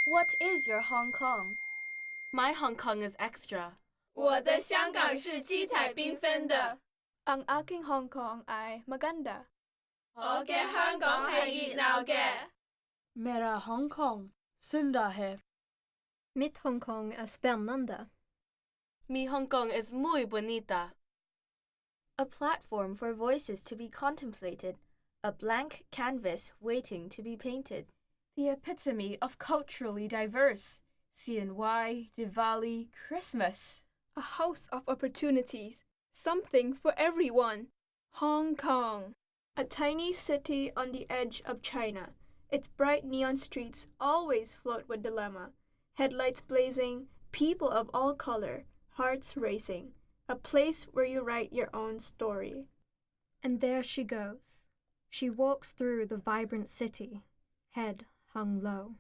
What is your Hong Kong? My Hong Kong is extra. 我的香港是七彩缤纷的。 Ang aking Hong Kong ay maganda. 我嘅香港係熱鬧嘅。 Mera Hong Kong sunda hai. Mitt Hong Kong är spännande. Mi Hong Kong is muy bonita. A platform for voices to be contemplated, a blank canvas waiting to be painted. The epitome of culturally diverse. CNY, Diwali, Christmas. A house of opportunities. Something for everyone. Hong Kong. A tiny city on the edge of China. Its bright neon streets always float with dilemma. Headlights blazing, people of all color, hearts racing. A place where you write your own story. And there she goes. She walks through the vibrant city, head hung low.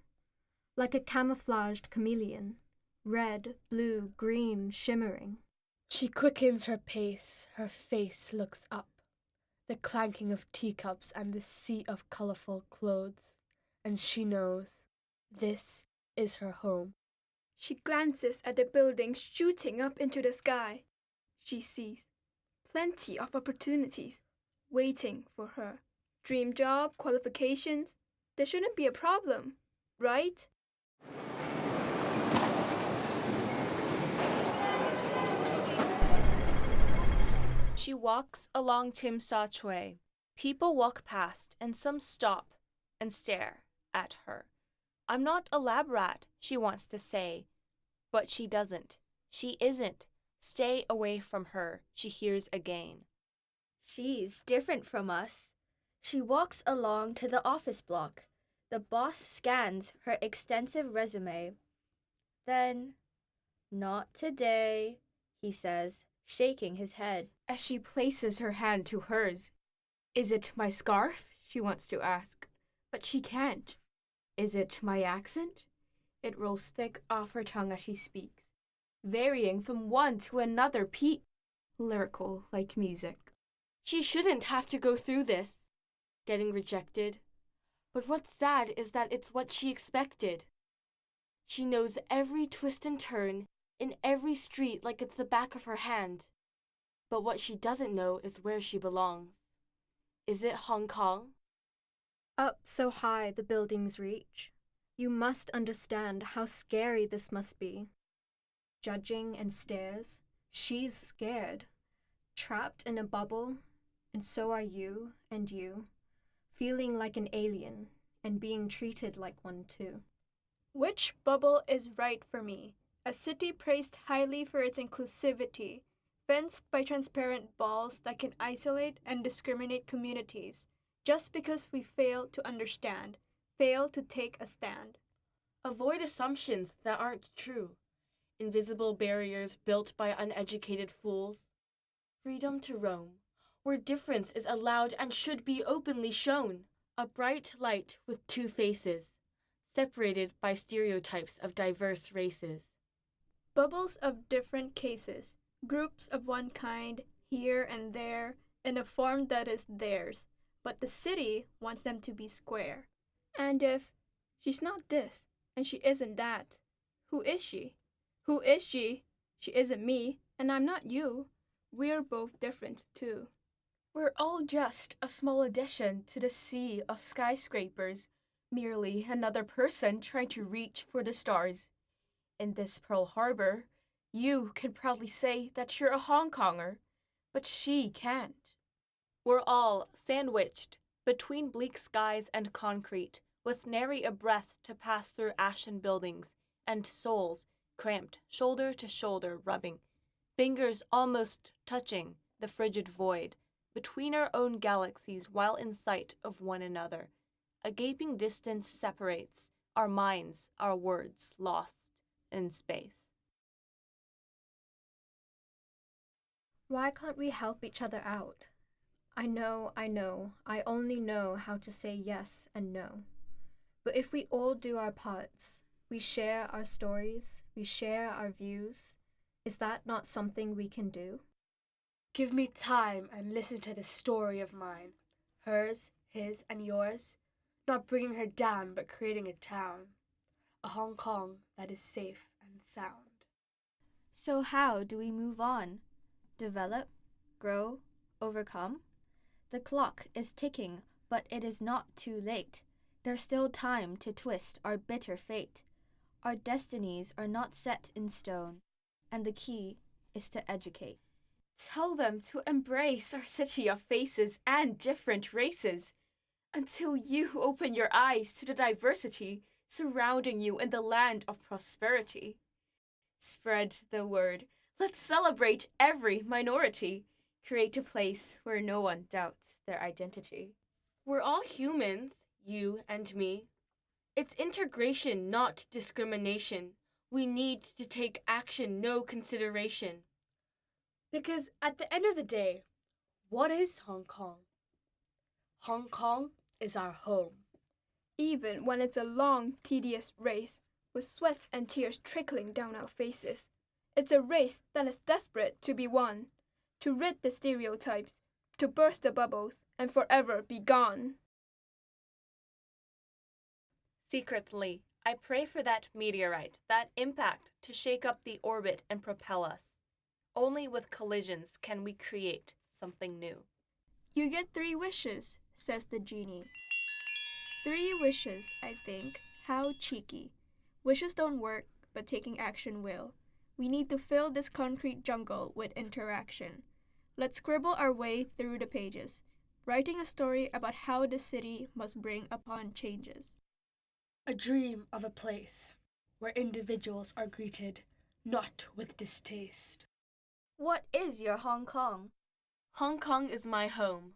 Like a camouflaged chameleon, red, blue, green, shimmering. She quickens her pace, her face looks up. The clanking of teacups and the sea of colorful clothes. And she knows this is her home. She glances at the buildings shooting up into the sky. She sees plenty of opportunities waiting for her. Dream job, qualifications, there shouldn't be a problem, right? She walks along Tim Sa Chue. People walk past and some stop and stare at her. I'm not a lab rat, she wants to say, but she doesn't. She isn't. Stay away from her, she hears again. She's different from us. She walks along to the office block. The boss scans her extensive resume. Then, "Not today," he says, shaking his head. As she places her hand to hers. Is it my scarf? She wants to ask. But she can't. Is it my accent? It rolls thick off her tongue as she speaks, varying from one to another lyrical like music. She shouldn't have to go through this, getting rejected. But what's sad is that it's what she expected. She knows every twist and turn in every street like it's the back of her hand. But what she doesn't know is where she belongs. Is it Hong Kong? Up so high the buildings reach. You must understand how scary this must be. Judging and stares, she's scared. Trapped in a bubble, and so are you and you. Feeling like an alien, and being treated like one too. Which bubble is right for me? A city praised highly for its inclusivity, fenced by transparent walls that can isolate and discriminate communities, just because we fail to understand, fail to take a stand. Avoid assumptions that aren't true. Invisible barriers built by uneducated fools. Freedom to roam, where difference is allowed and should be openly shown. A bright light with two faces, separated by stereotypes of diverse races. Bubbles of different cases, groups of one kind, here and there, in a form that is theirs, but the city wants them to be square. And if she's not this, and she isn't that, who is she? Who is she? She isn't me, and I'm not you. We're both different, too. We're all just a small addition to the sea of skyscrapers, merely another person trying to reach for the stars. In this Pearl Harbor, you can proudly say that you're a Hong Konger, but she can't. We're all sandwiched between bleak skies and concrete, with nary a breath to pass through ashen buildings, and souls cramped shoulder to shoulder rubbing, fingers almost touching the frigid void, between our own galaxies while in sight of one another. A gaping distance separates our minds, our words lost in space. Why can't we help each other out? I know, I only know how to say yes and no. But if we all do our parts, we share our stories, we share our views, is that not something we can do? Give me time and listen to this story of mine. Hers, his and yours, not bringing her down but creating a town, a Hong Kong that is safe and sound. So how do we move on? Develop, grow, overcome? The clock is ticking, but it is not too late. There's still time to twist our bitter fate. Our destinies are not set in stone, and the key is to educate. Tell them to embrace our city of faces and different races, until you open your eyes to the diversity surrounding you in the land of prosperity. Spread the word. Let's celebrate every minority. Create a place where no one doubts their identity. We're all humans, you and me. It's integration, not discrimination. We need to take action, no consideration. Because at the end of the day, what is Hong Kong? Hong Kong is our home. Even when it's a long, tedious race, with sweat and tears trickling down our faces. It's a race that is desperate to be won, to rid the stereotypes, to burst the bubbles, and forever be gone. Secretly, I pray for that meteorite, that impact, to shake up the orbit and propel us. Only with collisions can we create something new. You get 3 wishes, says the genie. 3 wishes, I think. How cheeky. Wishes don't work, but taking action will. We need to fill this concrete jungle with interaction. Let's scribble our way through the pages, writing a story about how the city must bring upon changes. A dream of a place where individuals are greeted not with distaste. What is your Hong Kong? Hong Kong is my home.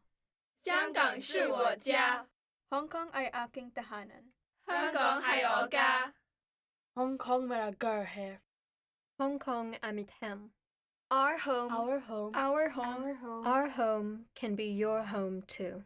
香港是我家， Hong Kong ay aking tahanan. 香港係我家。 Hong Kong mera ghar hai. Hong Kong Amitem. Our home. Our home. Our home. Our home can be your home too.